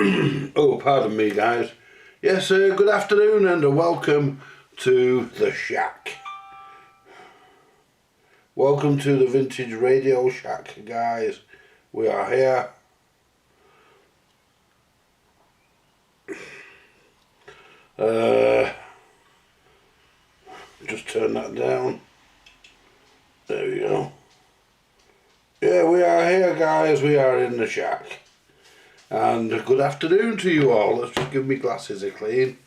Oh, pardon me, guys. Yes, good afternoon and welcome to the Shack. Welcome to the Vintage Radio Shack, guys. We are here. Just turn that down. There we go. Yeah, we are here, guys. We are in the Shack. And good afternoon to you all. Let's just give me glasses a clean.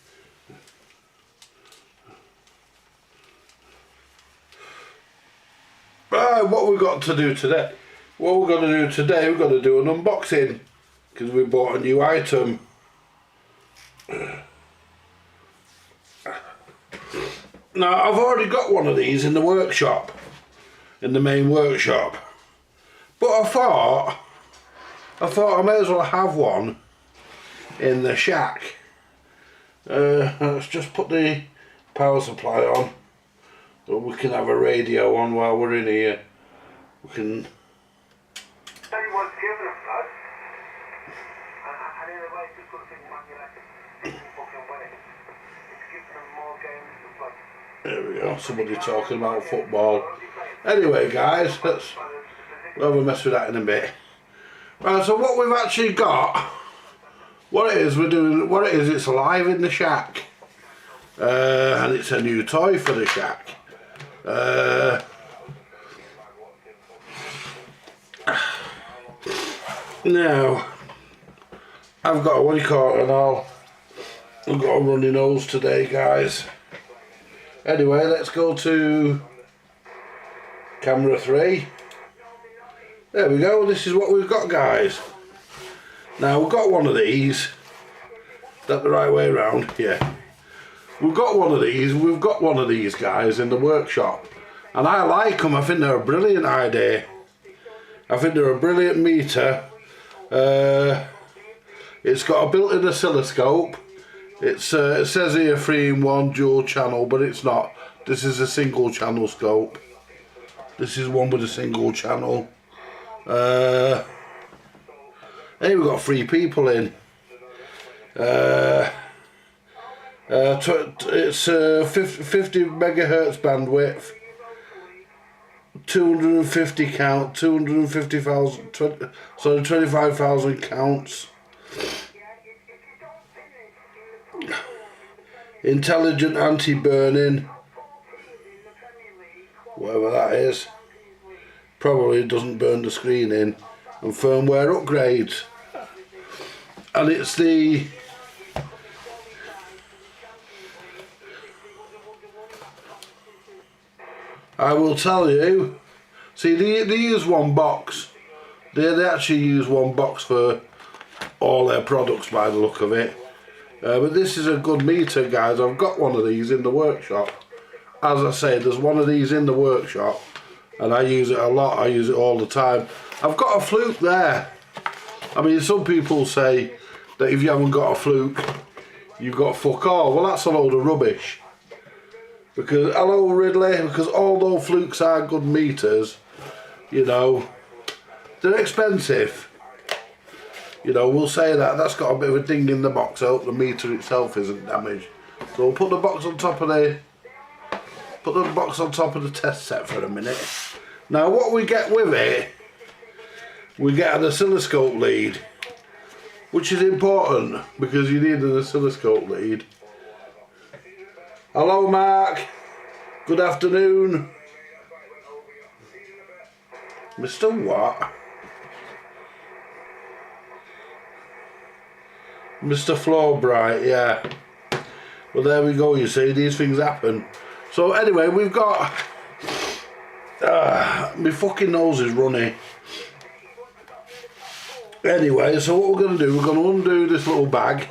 Right, what we've got to do today? What we're going to do today, we're going to do an unboxing because we bought a new item. Now, I've already got one of these in the workshop, in the main workshop, but I thought I may as well have one in the Shack. Let's just put the power supply on, so we can have a radio on while we're in here. We can. There we go, somebody talking about football. Anyway, guys, we'll have a mess with that in a bit. Right, so what we've actually got, what it is, it's live in the Shack. And it's a new toy for the Shack. Now, I've got a what do you call it and all. I've got a runny nose today, guys. Anyway, let's go to camera 3. There we go, this is what we've got, guys. Now, we've got one of these. Is that the right way around? Yeah. We've got one of these, guys, in the workshop. And I like them, I think they're a brilliant idea. I think they're a brilliant meter. It's got a built-in oscilloscope. It says here 3-in-1 dual channel, but it's not. This is a single channel scope. This is one with a single channel. Hey, we've got 3 people in. It's 50 megahertz bandwidth, 250 count, 250,000, 25,000 counts. Intelligent anti-burning, whatever that is. Probably doesn't burn the screen in. And firmware upgrades. And it's the I will tell you, see they use one box. They actually use one box for all their products by the look of it. But this is a good meter, guys. I've got one of these in the workshop. As I say, there's one of these in the workshop and I use it a lot. I use it all the time. I've got a fluke there. I mean, some people say that if you haven't got a fluke, you've got fuck all. Well, that's a load of rubbish. Because, hello Ridley, because although flukes are good meters, you know, they're expensive. You know, we'll say that. That's got a bit of a ding in the box. I hope the meter itself isn't damaged. So we'll put the box on top of the test set for a minute. Now what we get with it, we get an oscilloscope lead, which is important because you need an oscilloscope lead. Hello Mark, good afternoon. Mr. What? Mr. Flowbright, yeah. Well, there we go, you see, these things happen. So anyway, we've got... my fucking nose is runny. Anyway, so what we're going to do, we're going to undo this little bag.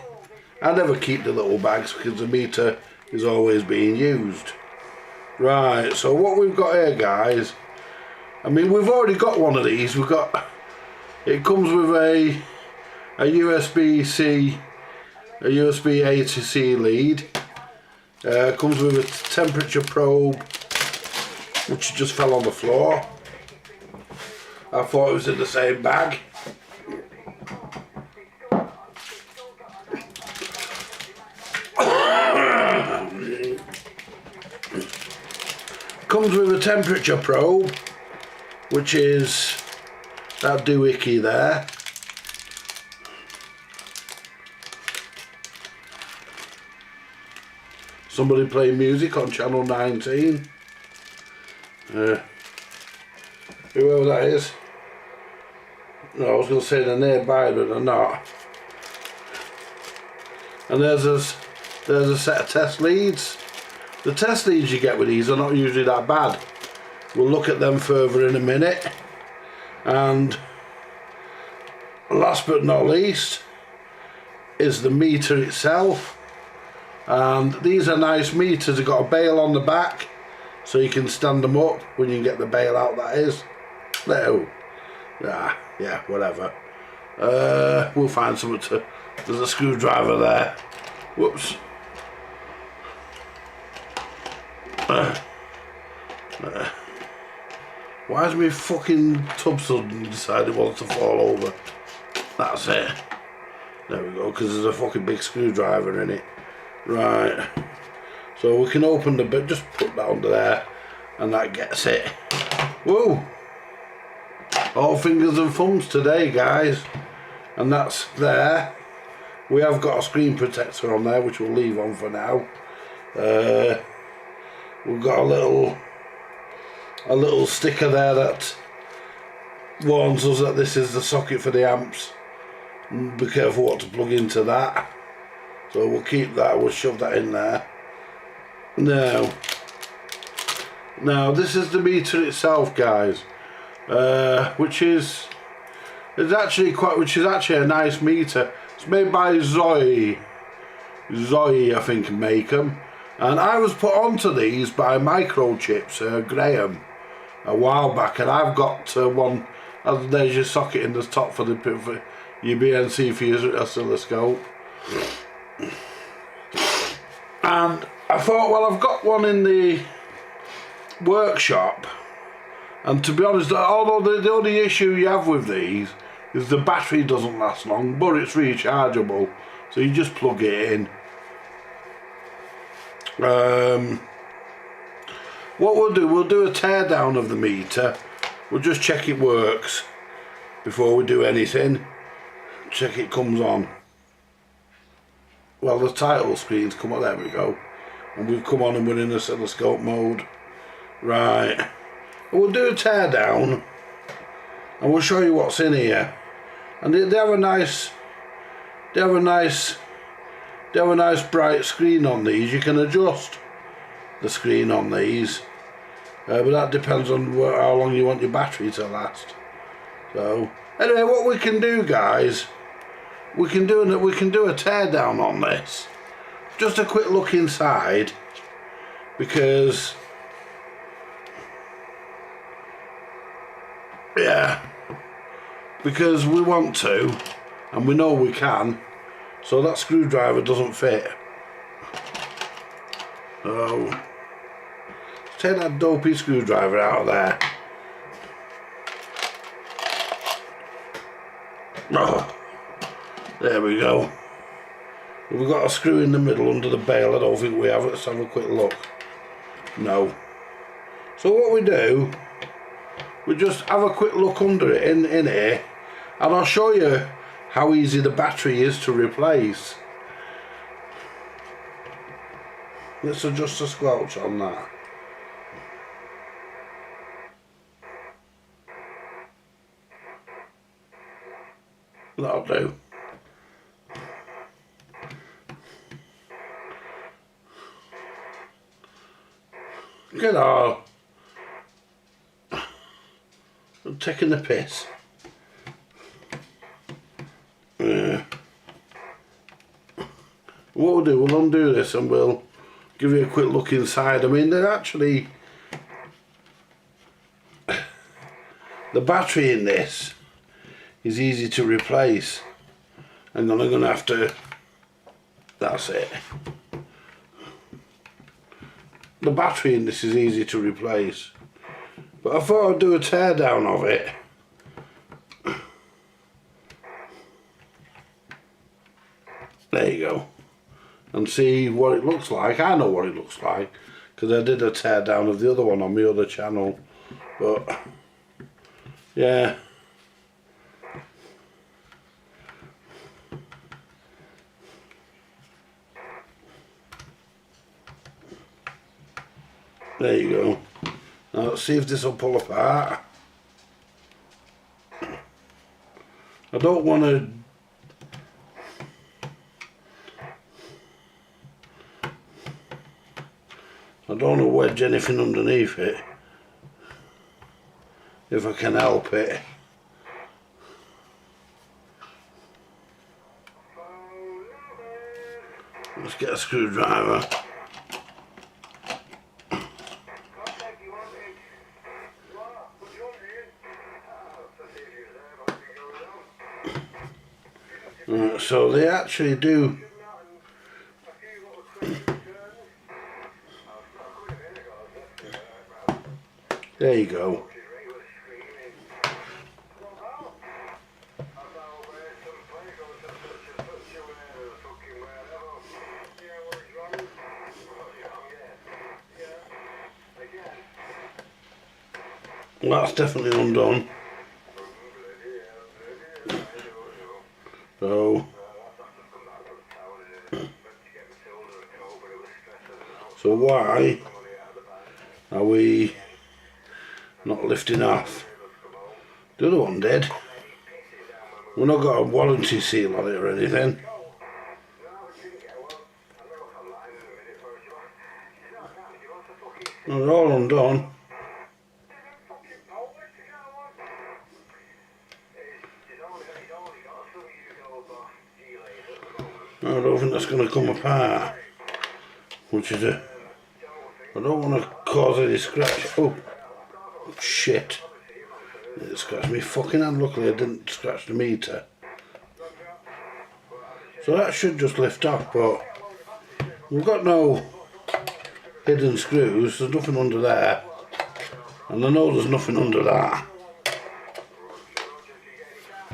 I never keep the little bags because the meter is always being used. Right, so what we've got here, guys, I mean, we've already got one of these. We've got... It comes with a USB-C, a USB-A to C lead. Comes with a temperature probe, which just fell on the floor. I thought it was in the same bag. comes with a temperature probe, which is that doohickey there. Somebody playing music on channel 19. Whoever that is. No, I was going to say they're nearby, but they're not. And there's a set of test leads. The test leads you get with these are not usually that bad. We'll look at them further in a minute. And last but not least is the meter itself. And these are nice meters. They've got a bail on the back, so you can stand them up when you get the bail out, that is. No. Yeah, whatever. We'll find something to... There's a screwdriver there. Whoops. Why has my fucking tub suddenly decided it wants to fall over? That's it. There we go, because there's a fucking big screwdriver in it. Right. So we can open the bit, just put that under there, and that gets it. Whoa! All fingers and thumbs today, guys. And that's there. We have got a screen protector on there, which we'll leave on for now. We've got a little sticker there that warns us that this is the socket for the amps. Be careful what to plug into that. So we'll keep that, we'll shove that in there. Now this is the meter itself, guys, which is actually a nice meter. It's made by Zoe, I think, make them. And I was put onto these by Microchips, Graham, a while back, and I've got one. There's your socket in the top for your BNC for your oscilloscope. And I thought, well, I've got one in the workshop, and to be honest, although the only issue you have with these is the battery doesn't last long, but it's rechargeable, so you just plug it in. What we'll do a tear down of the meter. We'll just check it works before we do anything. Check it comes on. Well, the title screen's come on, there we go. And we've come on and we're in oscilloscope mode. Right. And we'll do a tear down and we'll show you what's in here. And they have a nice bright screen on these. You can adjust the screen on these, but that depends on how long you want your battery to last. So anyway, what we can do, guys, we can do a tear down on this. Just a quick look inside, because we want to, and we know we can. So that screwdriver doesn't fit. So take that dopey screwdriver out of there. Oh, there we go. We've got a screw in the middle under the bail. I don't think we have. Let's have a quick look. No. So what we do, we just have a quick look under it in here, and I'll show you how easy the battery is to replace. Let's adjust the squelch on that. That'll do. Get on. I'm taking the piss. What we'll do, we'll undo this and we'll give you a quick look inside. I mean, they're actually, the battery in this is easy to replace, and then I'm going to have to, that's it. The battery in this is easy to replace, but I thought I'd do a tear down of it. There you go. And see what it looks like. I know what it looks like because I did a tear down of the other one on my other channel, but yeah. There you go. Now let's see if this will pull apart. I don't want to wedge anything underneath it if I can help it. Let's get a screwdriver. So they actually do. There you go. Well, that's definitely undone. So why are we not lifting off? The other one did. We've not got a warranty seal on it or anything. No, they're all undone. No, I don't think that's going to come apart, which is a... I don't want to cause any scratch. Oh, shit. It scratched me fucking hand. Luckily I didn't scratch the meter. So that should just lift off, but we've got no hidden screws. There's nothing under there. And I know there's nothing under that.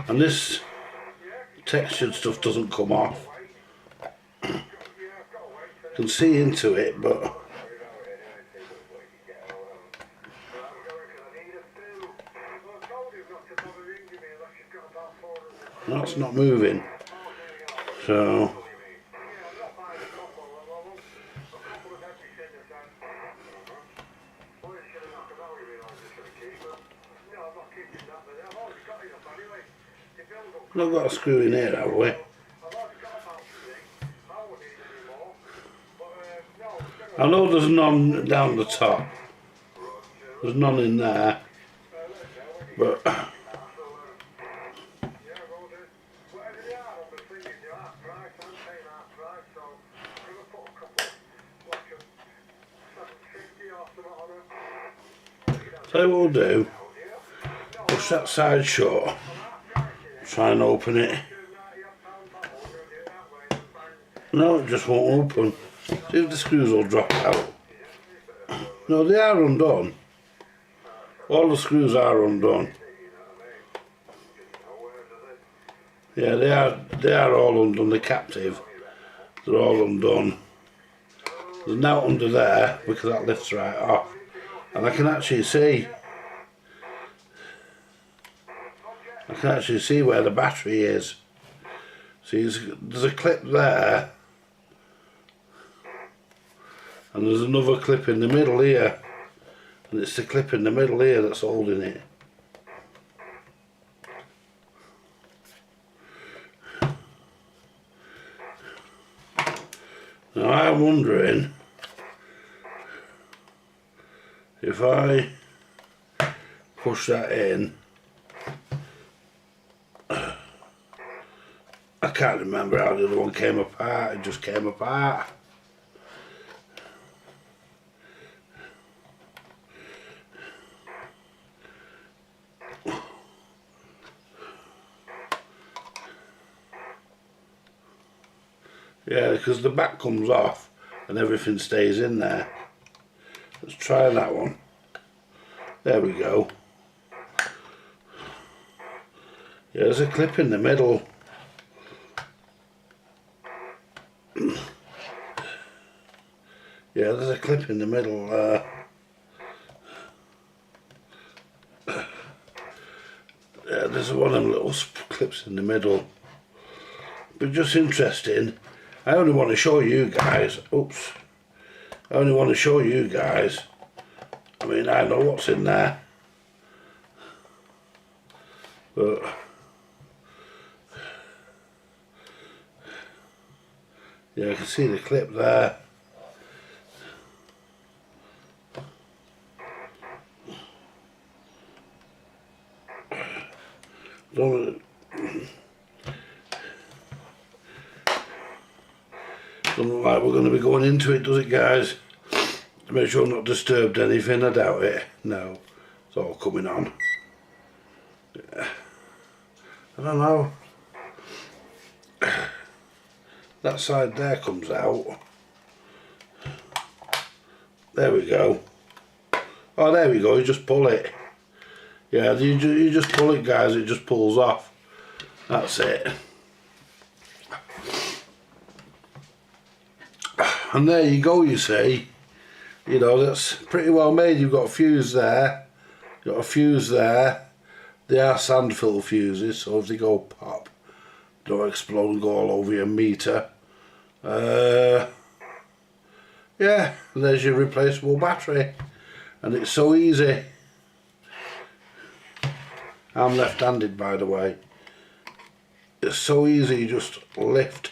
And this textured stuff doesn't come off. You can see into it, but that's not moving. So we've not got a screw in here, have we? I know there's none down the top. There's none in there. But so what we'll do, push that side shut, try and open it. No, it just won't open. See if the screws will drop out. No, they are undone. All the screws are undone. Yeah, they are all undone. They're captive. They're all undone. There's now under there because that lifts right off. And I can actually see where the battery is. See, there's a clip there. And there's another clip in the middle here. And it's the clip in the middle here that's holding it. Now I'm wondering if I push that in. I can't remember how the other one came apart. It just came apart. Yeah, because the back comes off and everything stays in there. Let's try that one. There we go. Yeah, there's a clip in the middle. Yeah, there's a clip in the middle there. Yeah, there's one of them little clips in the middle. But just interesting. I only want to show you guys. Oops. I only want to show you guys. I mean, I know what's in there. But yeah, I can see the clip there. Doesn't look like we're going to be going into it, does it, guys? To make sure I'm not disturbed anything. I doubt it. No, it's all coming on. Yeah. I don't know. That side there comes out. There we go. Oh, there we go. You just pull it. Yeah, you just pull it, guys. It just pulls off. That's it. And there you go, you see. You know, that's pretty well made. You've got a fuse there. You've got a fuse there. They are sand-filled fuses, so if they go pop, they don't explode and go all over your meter. Yeah, and there's your replaceable battery. And it's so easy. I'm left-handed, by the way. It's so easy, you just lift.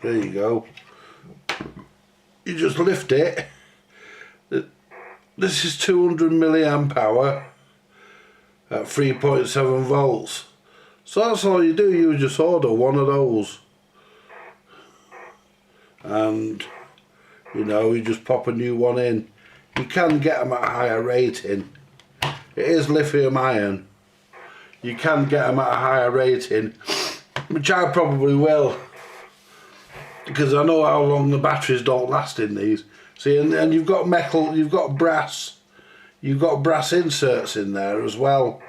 There you go. You just lift it. This is 200 milliamp hour at 3.7 volts. So that's all you do, you just order one of those. And, you know, you just pop a new one in. You can get them at a higher rating. It is lithium ion. You can get them at a higher rating, which I probably will. Because I know how long the batteries don't last in these. See, and you've got metal, you've got brass inserts in there as well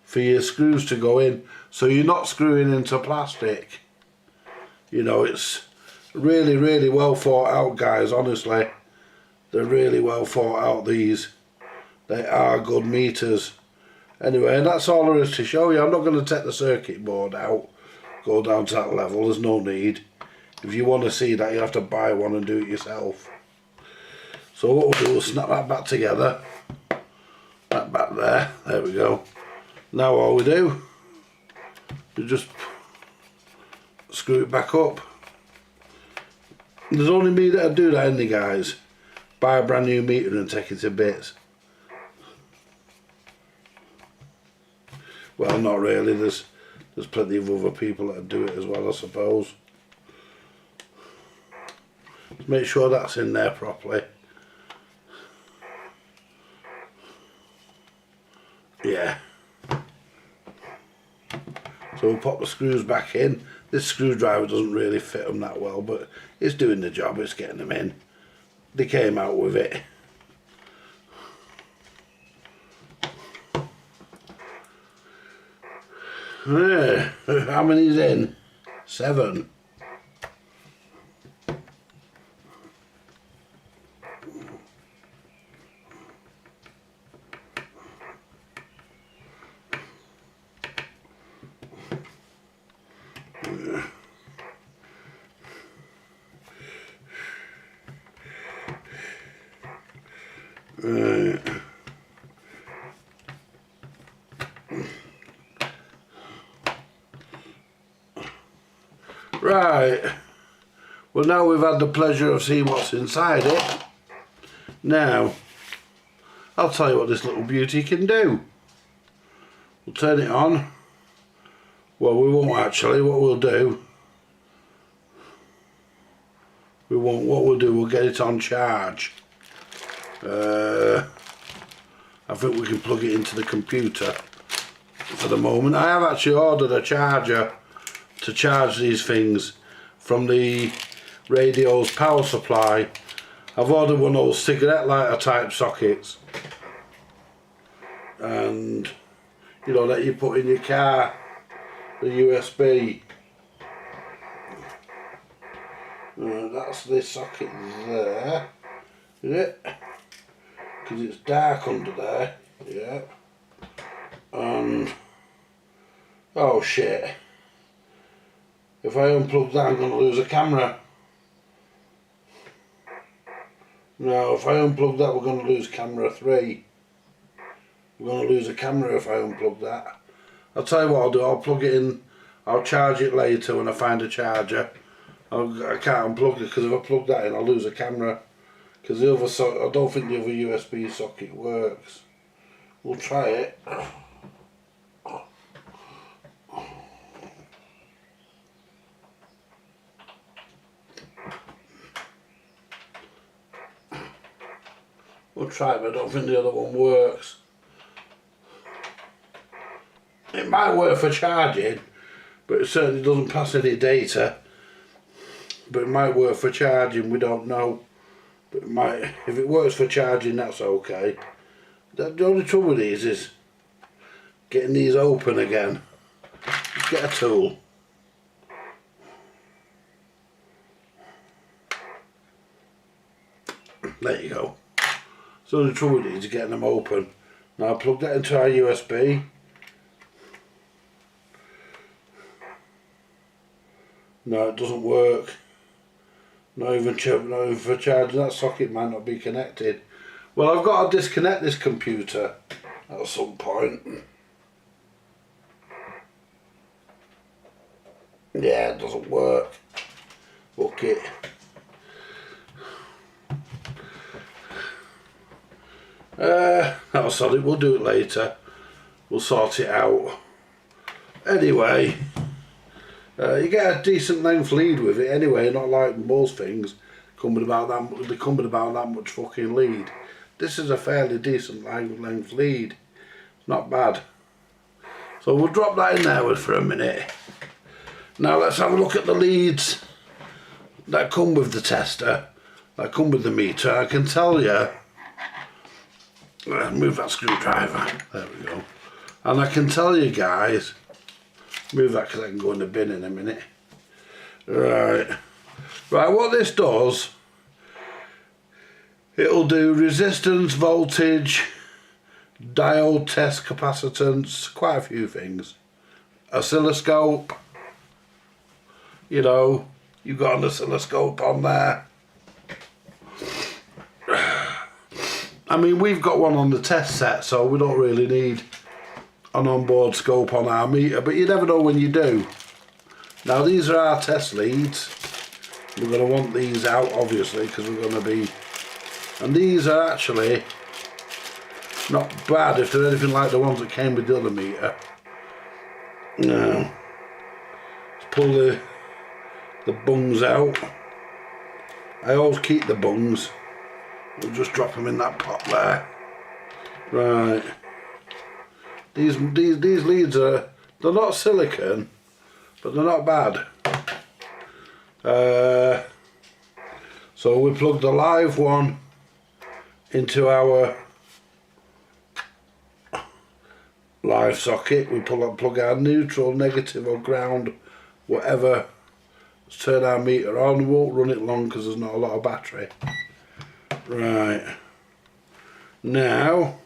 for your screws to go in. So you're not screwing into plastic. You know, it's really, really well thought out, guys, honestly. They're really well thought out, these. They are good meters. Anyway, and that's all there is to show you. I'm not going to take the circuit board out, go down to that level, there's no need. If you want to see that, you have to buy one and do it yourself. So what we'll do is snap that back together. That back there we go. Now all we do is just screw it back up. There's only me that'll do that, isn't there, guys? Buy a brand new meter and take it to bits. Well, not really, there's plenty of other people that do it as well, I suppose. Just make sure that's in there properly. Yeah. So we'll pop the screws back in. This screwdriver doesn't really fit them that well, but it's doing the job, it's getting them in. They came out with it. Yeah. How many's in? 7. Right, well, now we've had the pleasure of seeing what's inside it. Now, I'll tell you what this little beauty can do. We'll turn it on. Well, we won't actually. What we'll do, we'll get it on charge. I think we can plug it into the computer for the moment. I have actually ordered a charger to charge these things from the radio's power supply. I've ordered one of those cigarette lighter type sockets, and you know, that you put in your car, the USB. That's this socket there, is it? Because it's dark under there, yeah. And oh shit, if I unplug that I'm going to lose a camera. No, if I unplug that we're going to lose camera 3. We're going to lose a camera if I unplug that. I'll tell you what I'll do, I'll plug it in, I'll charge it later when I find a charger. I can't unplug it because if I plug that in I'll lose a camera. Because the other I don't think the other USB socket works. We'll try it. We'll try it, but I don't think the other one works. It might work for charging, but it certainly doesn't pass any data. But it might work for charging, we don't know. But it might, if it works for charging, that's okay. The only trouble with these is getting these open again. Just get a tool. There you go. So the trouble with these is getting them open. Now I'll plug that into our USB. No, it doesn't work. Not even for charging. That socket might not be connected. Well, I've got to disconnect this computer at some point. Yeah, it doesn't work. Fuck it. I'll sort it. We'll do it later. We'll sort it out. Anyway, you get a decent length lead with it anyway. Not like most things come with about that. They come with about that much fucking lead. This is a fairly decent length lead. Not bad. So we'll drop that in there for a minute. Now let's have a look at the leads that come with the tester, that come with the meter. I can tell you. Move that screwdriver. There we go. And I can tell you guys. Move that because I can go in the bin in a minute. Right. Right, what this does, it'll do resistance, voltage, diode test capacitance, quite a few things. Oscilloscope. You know, you've got an oscilloscope on there. I mean, we've got one on the test set, so we don't really need an onboard scope on our meter, but you never know when you do. Now, these are our test leads. We're going to want these out, obviously, because we're going to be... And these are actually not bad if they're anything like the ones that came with the other meter. Now, let's pull the bungs out. I always keep the bungs. We'll just drop them in that pot there. Right. These leads are, they're not silicon, but they're not bad. So we plug the live one into our live socket. We plug our neutral, negative or ground, whatever. Let's turn our meter on. We won't run it long because there's not a lot of battery. Right. Now,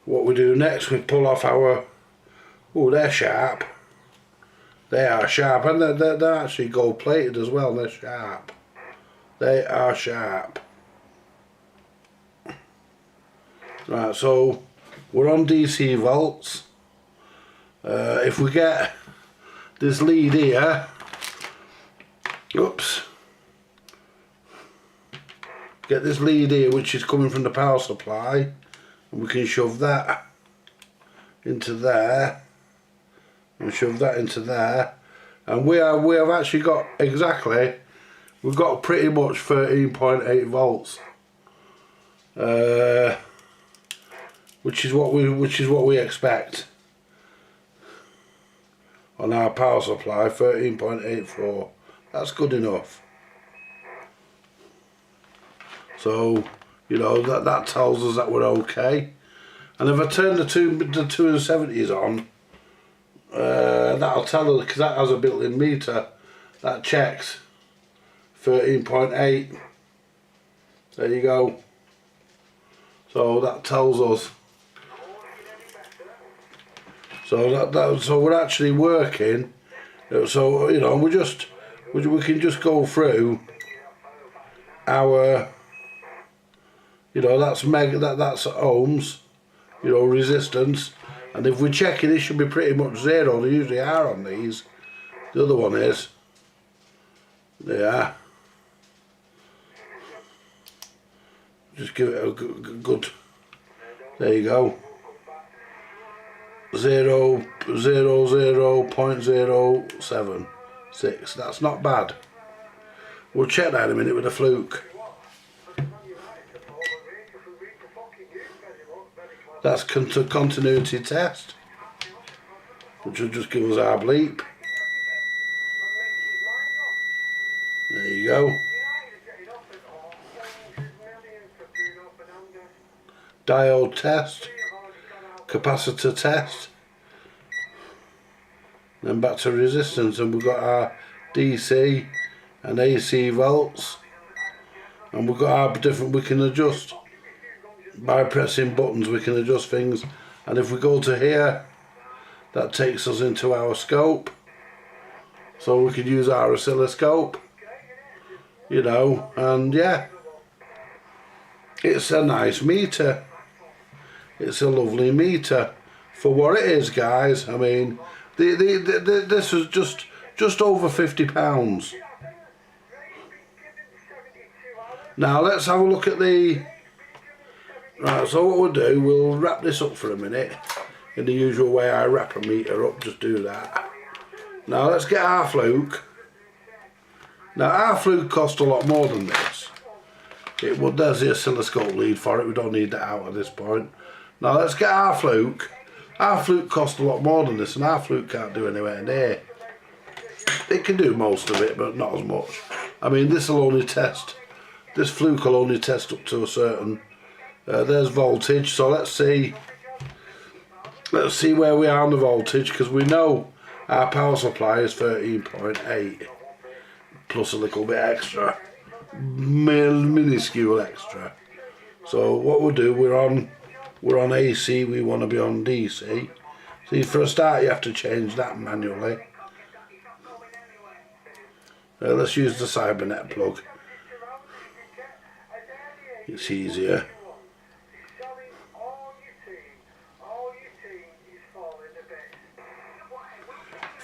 what we do next, we pull off our... Oh, they're sharp. They are sharp, and they're actually gold plated as well. They're sharp. They are sharp. Right, so we're on DC volts. If we get this lead here, oops, get this lead here which is coming from the power supply, and we can shove that into there and shove that into there, and we have actually got exactly, we've got pretty much 13.8 volts, which is what we expect on our power supply. 13.84. That's good enough. So, you know, that tells us that we're okay. And if I turn the 270s on, that'll tell us, because that has a built-in meter, that checks 13.8. There you go. So that tells us. So we're actually working. So you know, we can just go through our. You know, that's that's ohms. You know, resistance. And if we check it, it should be pretty much zero. They usually are on these. The other one is. Yeah. Just give it a good. There you go. 0.076. That's not bad. We'll check that in a minute with a fluke. That's continuity test, which will just give us our bleep. There you go. Diode test, capacitor test, then back to resistance, and we've got our DC and AC volts, and we've got our different, we can adjust by pressing buttons, we can adjust things, and if we go to here, that takes us into our scope, so we can use our oscilloscope, you know, and yeah, it's a nice meter. It's a lovely meter for what it is, guys. I mean, this is just over £50. Now let's have a look at the. Right, so what we'll do, we'll wrap this up for a minute in the usual way I wrap a meter up. Just do that. Now let's get our fluke. Now our fluke cost a lot more than this. It would. There's the oscilloscope lead for it. We don't need that out at this point. Now let's get our fluke. Our fluke cost a lot more than this, and our fluke can't do anywhere near. It can do most of it, but not as much. I mean, this will only test. This fluke will only test up to a certain. There's voltage. So let's see. Let's see where we are on the voltage, because we know our power supply is 13.8 plus a little bit extra, minuscule extra. So what we'll do, we're on AC, we want to be on DC. See, for a start you have to change that manually. Let's use the Cybernet plug. It's easier.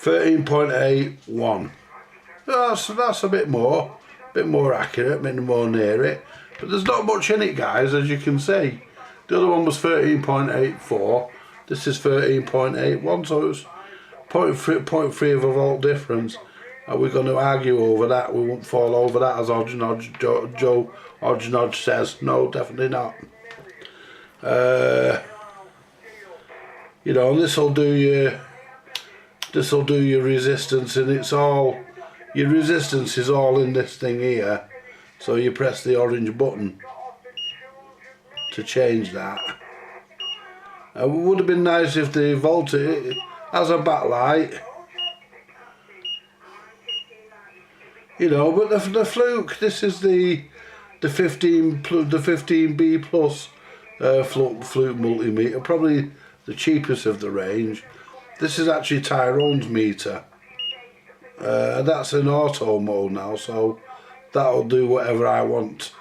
13.81. That's a bit more accurate, a bit more near it. But there's not much in it, guys, as you can see. The other one was 13.84. This is 13.81, so it's 0.3 of a volt difference. Are we going to argue over that? We won't fall over that, as Joe Odgenodge says. No, definitely not. You know, and this will do your resistance, and it's all, your resistance is all in this thing here. So you press the orange button to change that. It would have been nice if the voltage has a backlight, you know. But the fluke, this is the 15B plus fluke multimeter, probably the cheapest of the range. This is actually Tyrone's meter. That's in auto mode now, so that'll do whatever I want.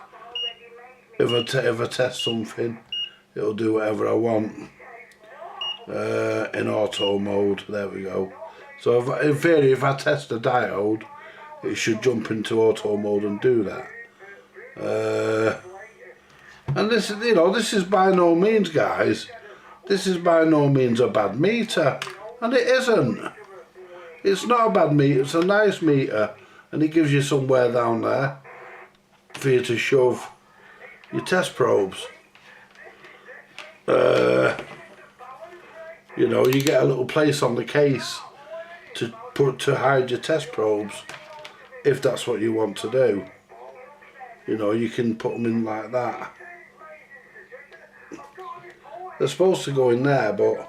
If I test something, it'll do whatever I want. In auto mode, there we go. So in theory, if I test a diode, it should jump into auto mode and do that. And this is, you know, this is by no means, guys, this is by no means a bad meter, and it isn't. It's not a bad meter. It's a nice meter, and it gives you somewhere down there for you to shove your test probes. You know, you get a little place on the case to hide your test probes, if that's what you want to do. You know, you can put them in like that. They're supposed to go in there, but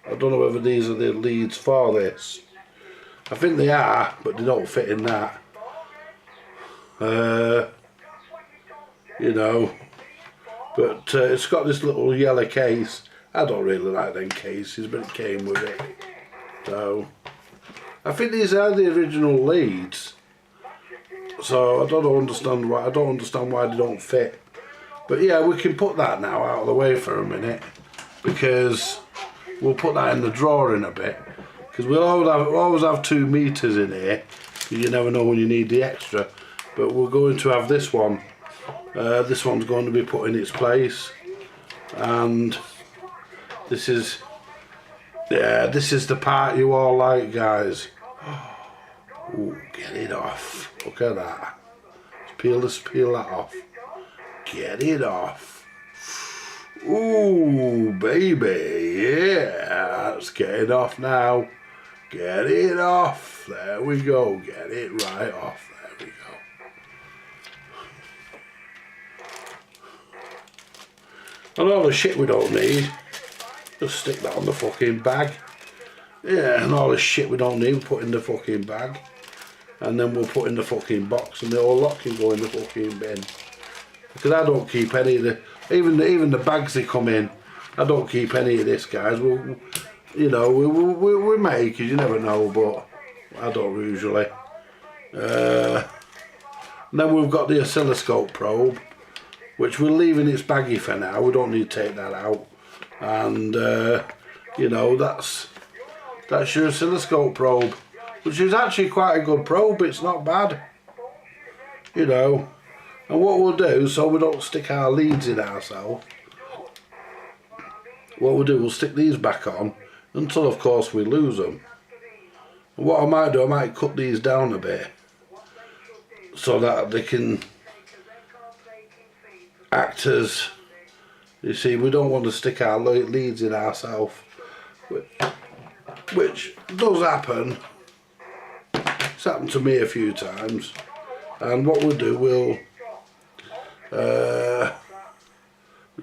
I don't know whether these are the leads for this. I think they are, but they don't fit in that. You know, but it's got this little yellow case. I don't really like them cases, but it came with it. So I think these are the original leads. So I don't understand why they don't fit. But yeah, we can put that now out of the way for a minute, because we'll put that in the drawer in a bit. Because we'll always have 2 meters in here. You never know when you need the extra. But we're going to have this one. This one's going to be put in its place, and this is the part you all like, guys. Ooh, get it off. Look at that. Let's peel that off. Get it off. Ooh, baby, yeah, let's get it off now. Get it off. There we go. Get it right off. There we go. And all the shit we don't need, just stick that on the fucking bag. Yeah, and all the shit we don't need, we'll put in the fucking bag. And then we'll put in the fucking box, and the whole lot can go in the fucking bin. Because I don't keep any of the, even the bags they come in, I don't keep any of this, guys. We'll, you know, we may, because you never know, but I don't usually. And then we've got the oscilloscope probe, which we're leaving its baggy for now. We don't need to take that out. And you know, that's your oscilloscope probe, which is actually quite a good probe. It's not bad, you know. And what we'll do, so we don't stick our leads in ourselves, what we'll do, we'll stick these back on until, of course, we lose them. And what I might do, I might cut these down a bit so that they can act as, you see, we don't want to stick our leads in ourselves, which does happen. It's happened to me a few times. And what we'll do, we'll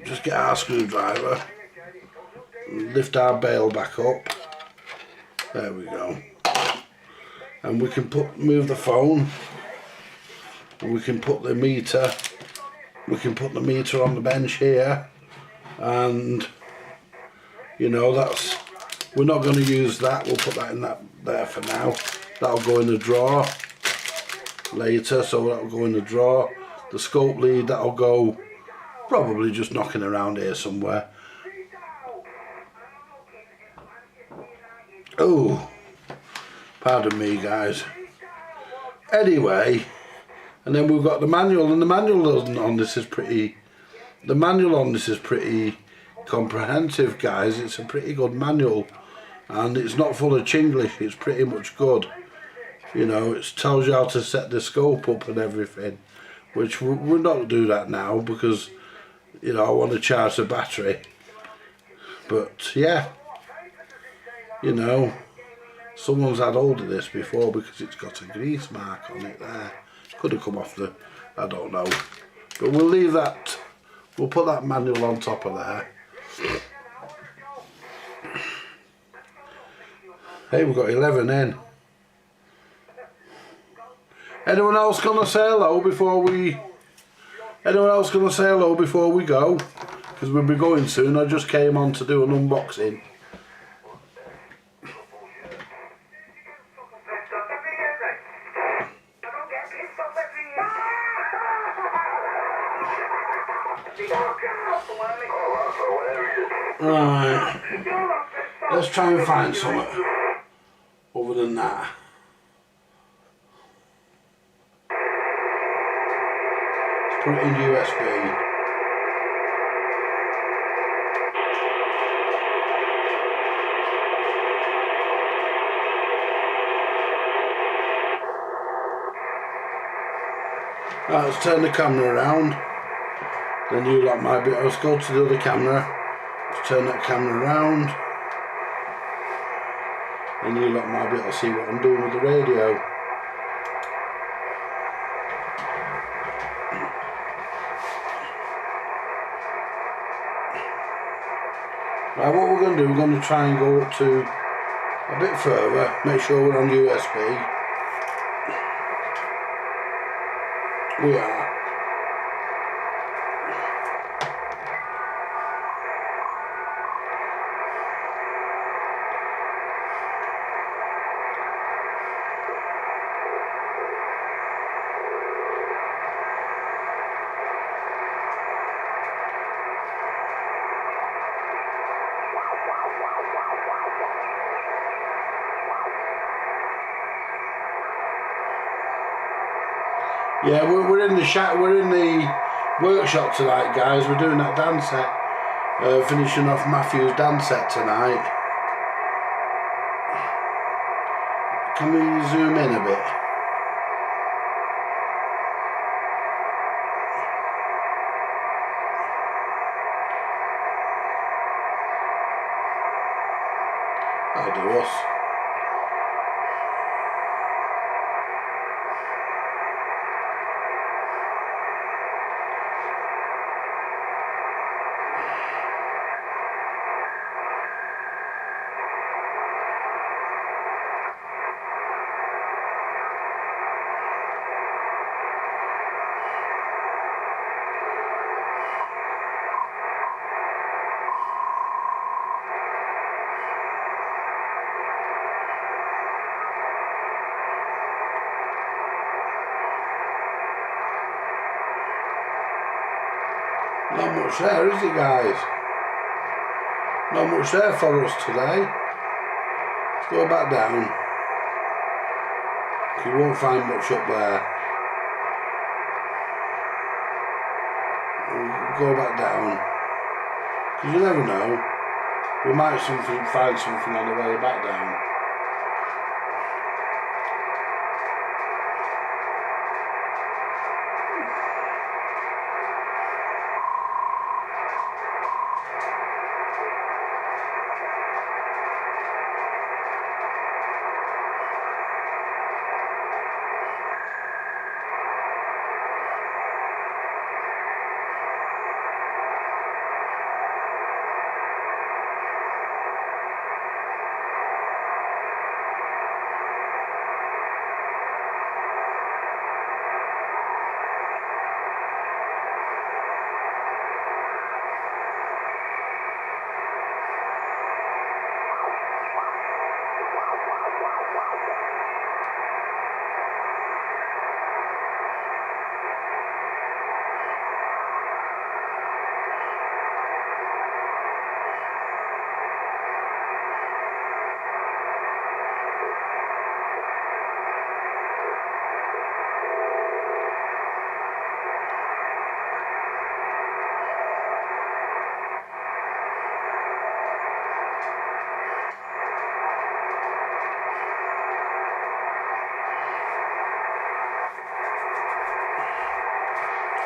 just get our screwdriver, lift our bail back up. There we go. And we can move the phone, and we can put the meter. We can put the meter on the bench here, and you know, we're not going to use that. We'll put that in there for now. That'll go in the drawer later, so that'll go in the drawer. The scope lead, that'll go probably just knocking around here somewhere. Oh, pardon me, guys. Anyway, and then we've got the manual, and the manual on this is pretty. The manual on this is pretty comprehensive, guys. It's a pretty good manual, and it's not full of Chinglish. It's pretty much good. You know, it tells you how to set the scope up and everything, which we're not do that now because, you know, I want to charge the battery. But yeah, you know, someone's had hold of this before because it's got a grease mark on it there. Could have come off the, I don't know. But we'll leave that, we'll put that manual on top of there. Hey, we've got 11 in. Anyone else gonna say hello before we? Anyone else gonna say hello before we go? Because we'll be going soon. I just came on to do an unboxing. Right. Let's try and find something other than that. Put it in USB. Right, let's turn the camera around. Then you lot might be. Let's go to the other camera. Let's turn that camera around. Then you lot might be able to see what I'm doing with the radio. Right, what we're going to do, we're going to try and go up to a bit further, make sure we're on USB. We are. Yeah, we're in the we're in the workshop tonight, guys. We're doing that dance set, finishing off Matthew's dance set tonight. Can we zoom in a bit? That'll do us. Not much there, is it, guys? Not much there for us today. Let's go back down. You won't find much up there. We'll go back down. Because you never know. We might find something on the way back down.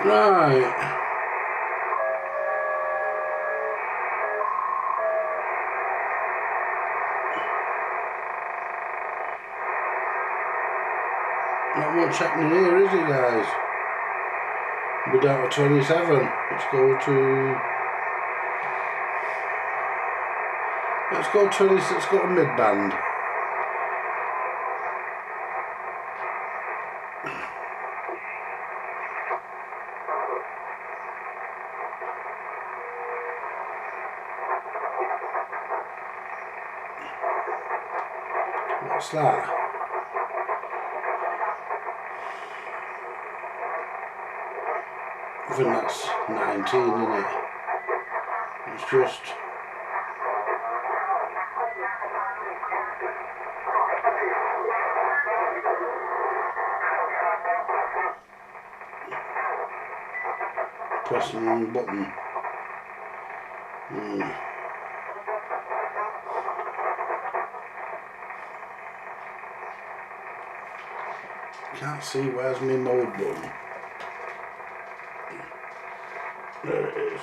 Right. Not much happening here, is it, guys? We're down to 27. Let's go to... Let's go to mid-band. What's that? I think that's 19, isn't it? It's just... pressing the wrong button. Can't see where's my mode button. There it is.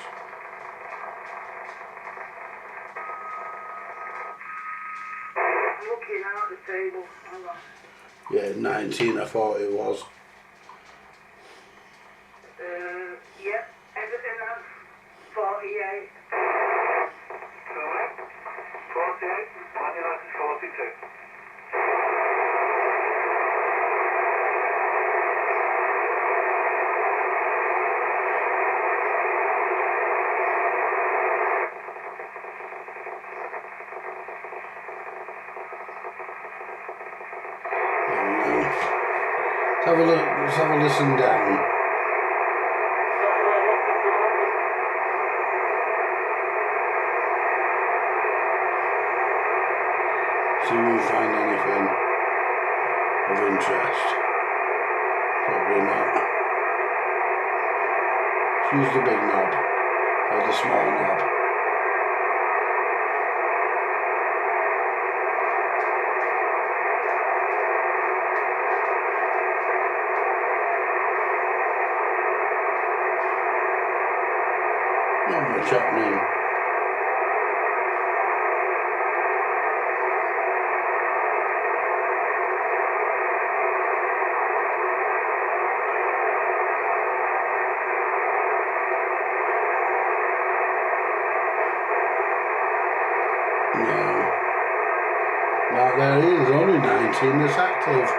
Looking out the table. Yeah, 19 I thought it was. Yep, everything else 48. 48, manual is 42. have a look. Let's have a listen down. See if we find anything of interest. Probably not. Let's use the big knob or the small knob. Not much happening. No. Now there he is, only 19 that's active.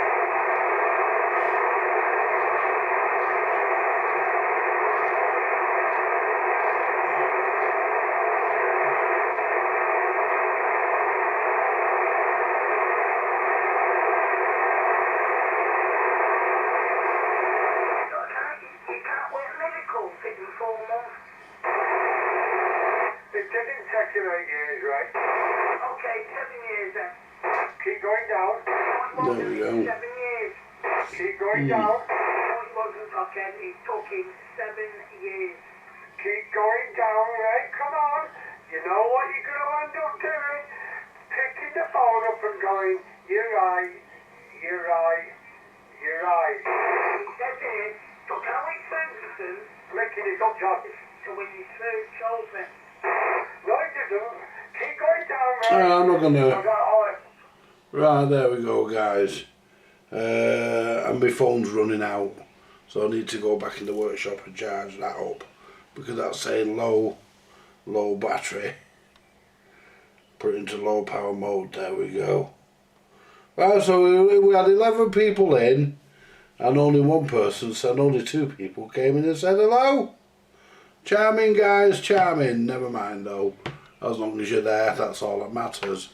You can't wait medical fitting 4 months. It didn't take you 8 years, right? Okay, 7 years then. Keep going down. No, it There we wasn't go. 7 years. Keep going down. No, it wasn't, okay. It took him 7 years. Keep going down, right? Come on. You know what you're going to end up doing? Picking the phone up and going, you're right, you're right, you're right. He said it, took how it Ferguson, Making it up, Jarvis. so when you first told me. No, it didn't. Keep going down, right? I'm not gonna. I got all it. Right, there we go, guys. And my phone's running out, so I need to go back in the workshop and charge that up because that's saying low battery. Put it into low power mode. There we go. Right, so we had 11 people in, and only one person said. Only 2 people came in and said hello. Charming, guys, charming. Never mind though. As long as you're there, that's all that matters.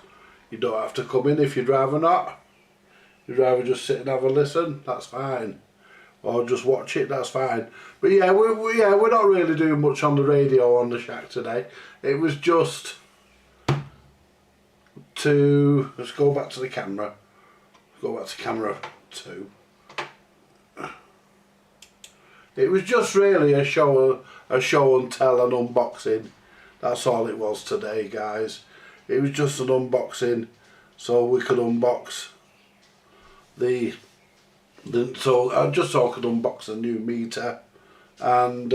You don't have to come in if you'd rather not. You'd rather just sit and have a listen, that's fine. Or just watch it, that's fine. But yeah, we're not really doing much on the radio on the shack today. It was just to, let's go back to the camera. Go back to camera 2. It was just really a show and tell and unboxing. That's all it was today, guys. It was just an unboxing, so we could unbox so I just so I could unbox a new meter and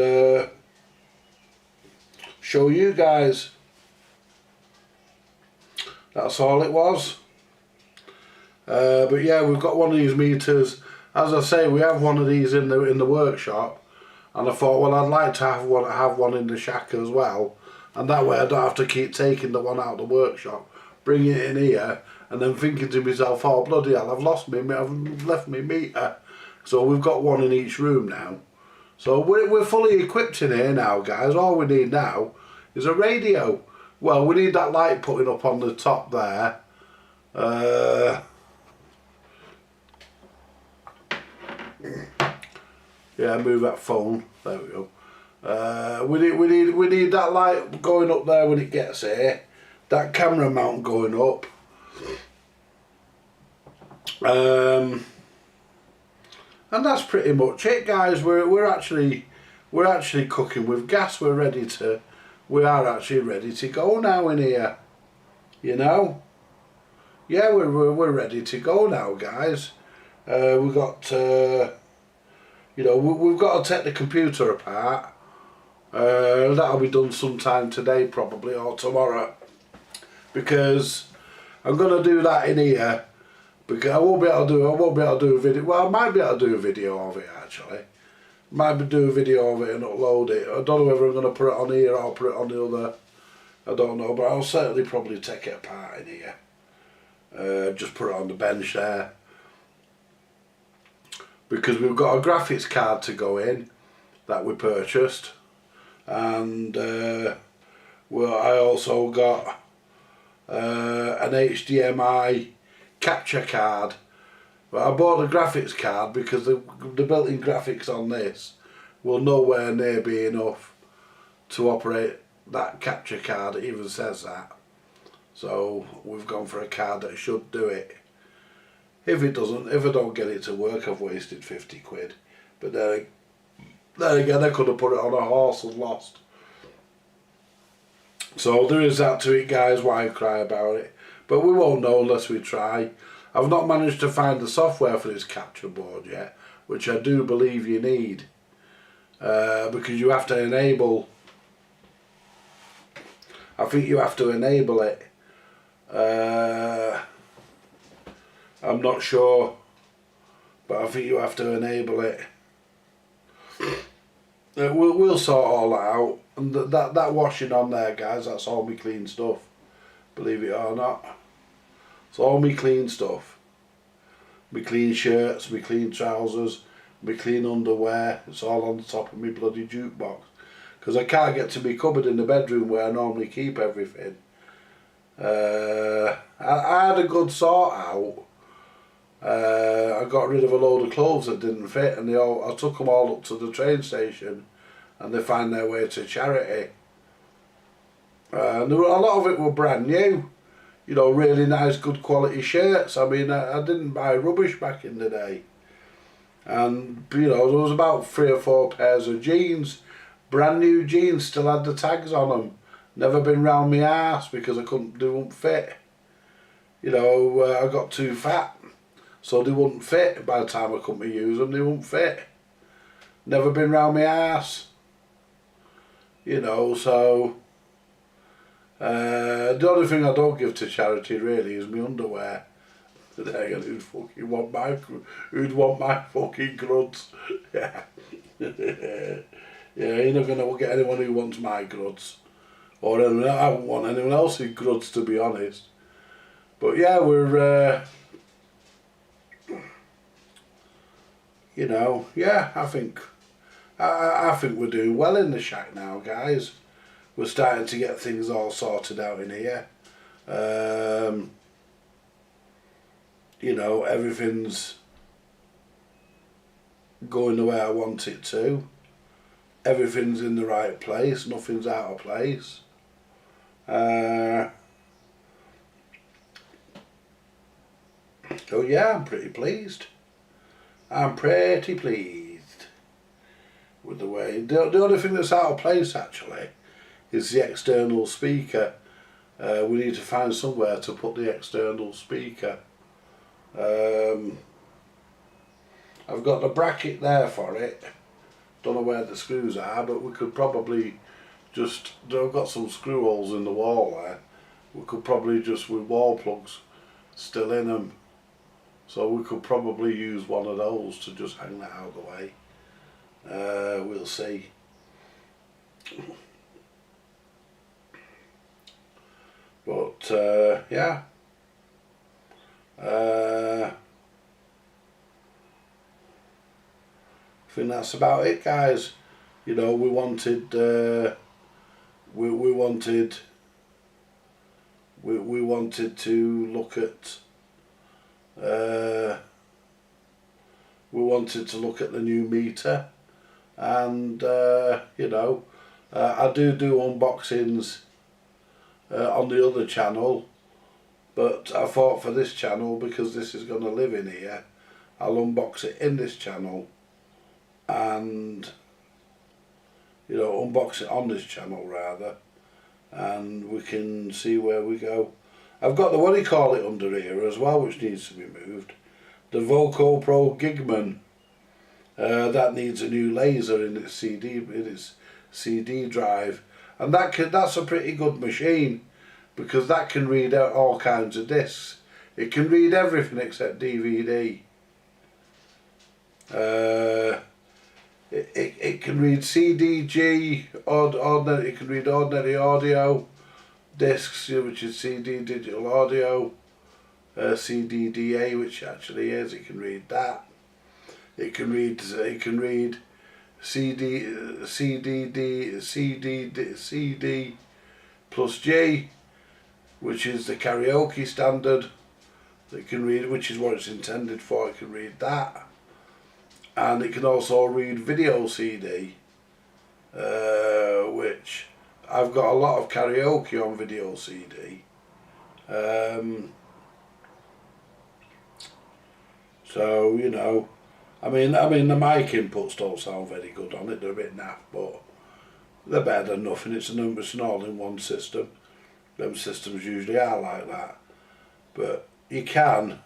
show you guys. That's all it was. But yeah, we've got one of these meters. As I say, we have one of these in the workshop, and I thought, well, I'd like to have one in the shack as well, and that way I don't have to keep taking the one out of the workshop, bring it in here, and then thinking to myself, oh bloody hell, I've left my meter. So we've got one in each room now. So we're fully equipped in here now, guys. All we need now is a radio. Well, we need that light putting up on the top there. Yeah, move that phone. There we go. We need that light going up there when it gets here. That camera mount going up. And that's pretty much it, guys. We're actually cooking with gas. We are actually ready to go now in here. You know. Yeah, we're ready to go now, guys. We've got you know, we've got to take the computer apart. That'll be done sometime today probably, or tomorrow, because I'm gonna do that in here, because I won't be able to do a video. Well, I might be able to do a video of it actually. Might be do a video of it and upload it. I don't know whether I'm gonna put it on here or put it on the other. I don't know, but I'll certainly probably take it apart in here. Just put it on the bench there. Because we've got a graphics card to go in that we purchased, and well, I also got an HDMI capture card But I bought a graphics card because the built-in graphics on this will nowhere near be enough to operate that capture card. It even says that. So we've gone for a card that should do it. If it doesn't, if I don't get it to work, I've wasted 50 quid. But then again, I could have put it on a horse and lost. So there is that to it, guys. Why cry about it? But we won't know unless we try. I've not managed to find the software for this capture board yet, which I do believe you need. Because you have to enable... I think you have to enable it. I'm not sure, but I think you have to enable it. We'll sort all that out. And that washing on there, guys, that's all me clean stuff. Believe it or not. It's all me clean stuff. Me clean shirts, me clean trousers, me clean underwear. It's all on the top of me bloody jukebox. Because I can't get to me cupboard in the bedroom where I normally keep everything. I had a good sort out. I got rid of a load of clothes that didn't fit, and I took them all up to the train station, and they found their way to charity. And a lot of it were brand new, you know, really nice, good quality shirts. I mean, I didn't buy rubbish back in the day. And you know, there was about 3 or 4 pairs of jeans, brand new jeans, still had the tags on them. Never been round my arse because they wouldn't fit. You know, I got too fat, so they wouldn't fit. By the time I come to use them, they wouldn't fit. Never been round my arse. You know, so the only thing I don't give to charity really is my underwear. Again, who'd want my fucking gruds? Yeah. Yeah, you're not gonna get anyone who wants my gruds. Or I wouldn't want anyone else's gruds, to be honest. But yeah, we're you know, yeah, I think we're doing well in the shack now, guys. We're starting to get things all sorted out in here. You know, everything's going the way I want it to. Everything's in the right place, nothing's out of place. So yeah, I'm pretty pleased. I'm pretty pleased with the way. The only thing that's out of place actually is the external speaker. We need to find somewhere to put the external speaker. I've got the bracket there for it. Don't know where the screws are, but we could probably just, I've got some screw holes in the wall there. We could probably just, with wall plugs still in them, so we could probably use one of those to just hang that out of the way. We'll see. But yeah, I think that's about it, guys. You know, we wanted we wanted to look at the new meter, and you know, I do unboxings on the other channel, but I thought for this channel, because this is going to live in here, I'll unbox it in this channel, and you know, unbox it on this channel rather, and we can see where we go. I've got the, what do you call it, under here as well, which needs to be moved. The Voco Pro Gigman, that needs a new laser in its CD drive, and that's a pretty good machine, because that can read out all kinds of discs. It can read everything except DVD. It can read CDG, ordinary. It can read ordinary audio discs, which is CD digital audio, CDDA, which actually is. It can read that. It can read CD plus G, which is the karaoke standard, It can read, which is what it's intended for. It can read that, and it can also read video CD, which I've got a lot of karaoke on video CD. So you know, I mean the mic inputs don't sound very good on it. They're a bit naff, but they're better than nothing. It's an all-in-one system. Them systems usually are like that, but you can.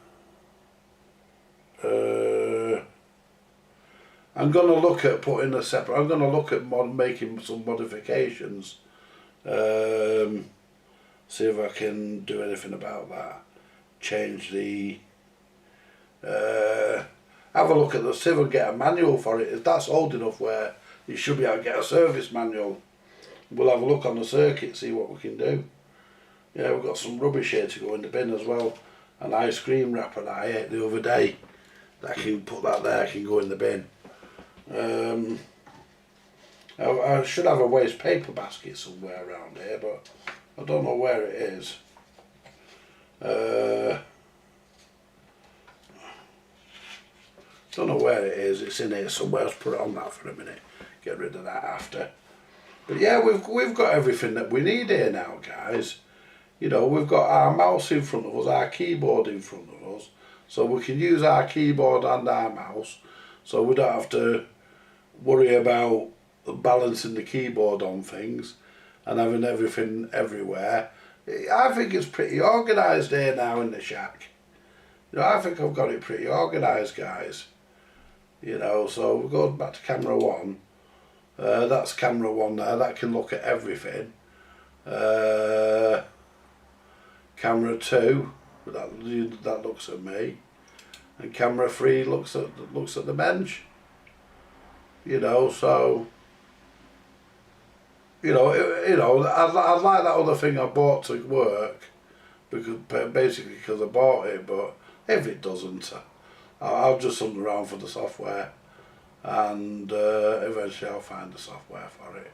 I'm going to look at putting a separate. I'm going to look at making some modifications. See if I can do anything about that. Change the. Have a look at the. See if I can get a manual for it. If that's old enough where you should be able to get a service manual, we'll have a look on the circuit, see what we can do. Yeah, we've got some rubbish here to go in the bin as well. An ice cream wrapper that I ate the other day. I can put that there, I can go in the bin. I should have a waste paper basket somewhere around here, but I don't know where it is. Don't know where it is. It's in here somewhere. Let's put it on that for a minute. Get rid of that after. But yeah, we've got everything that we need here now, guys. You know, we've got our mouse in front of us, our keyboard in front of us, so we can use our keyboard and our mouse, so we don't have to worry about balancing the keyboard on things and having everything everywhere. I think it's pretty organised here now in the shack. You know, I think I've got it pretty organised, guys. You know, so we're going back to camera 1. That's camera 1 there, that can look at everything. Camera 2, that looks at me, and camera 3 looks at the bench. You know, so you know, I'd like that other thing I bought to work, because basically because I bought it. But if it doesn't, I'll just hunt around for the software, and eventually I'll find the software for it.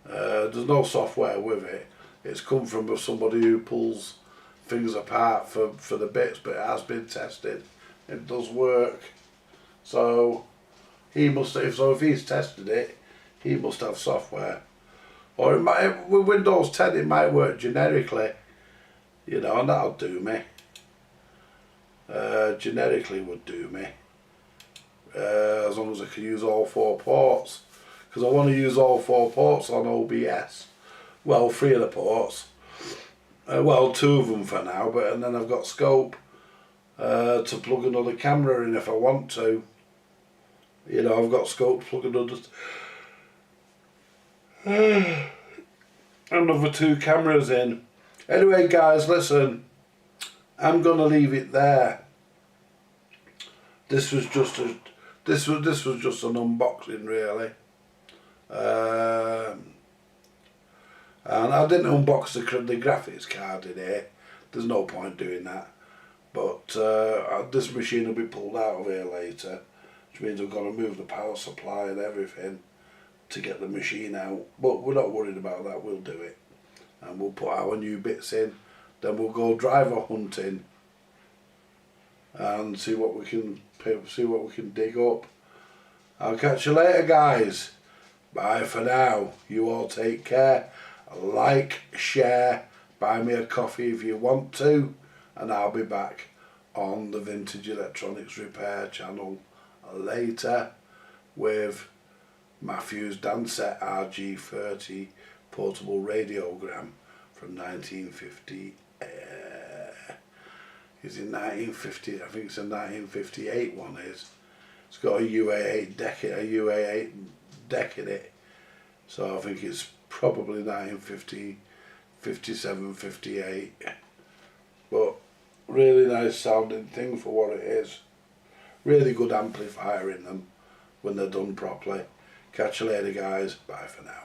There's no software with it. It's come from somebody who pulls things apart for the bits, but it has been tested. It does work. So he must have, so if he's tested it, he must have software. Or it might, with Windows 10 it might work generically, you know, and that'll do me. Generically would do me. As long as I can use all 4 ports. Because I want to use all 4 ports on OBS. Well, 3 of the ports. Well, 2 of them for now, but and then I've got scope to plug another camera in if I want to. You know, I've got scope to plug another 2 cameras in. Anyway, guys, listen. I'm gonna leave it there. This was just an unboxing, really. And I didn't unbox the graphics card in here. There's no point doing that. But this machine will be pulled out of here later, which means I've got to move the power supply and everything to get the machine out. But we're not worried about that. We'll do it, and we'll put our new bits in. Then we'll go driver hunting and see what we can dig up. I'll catch you later, guys. Bye for now. You all take care. Like, share, buy me a coffee if you want to, and I'll be back on the Vintage Electronics Repair channel later with Matthews Dansett RG30 portable radiogram from 1950. Is it 1950? I think it's a 1958 one. It's got a UA8 deck in it, so I think it's probably 1950, 57, 58. But really nice sounding thing for what it is. Really good amplifier in them when they're done properly. Catch you later, guys. Bye for now.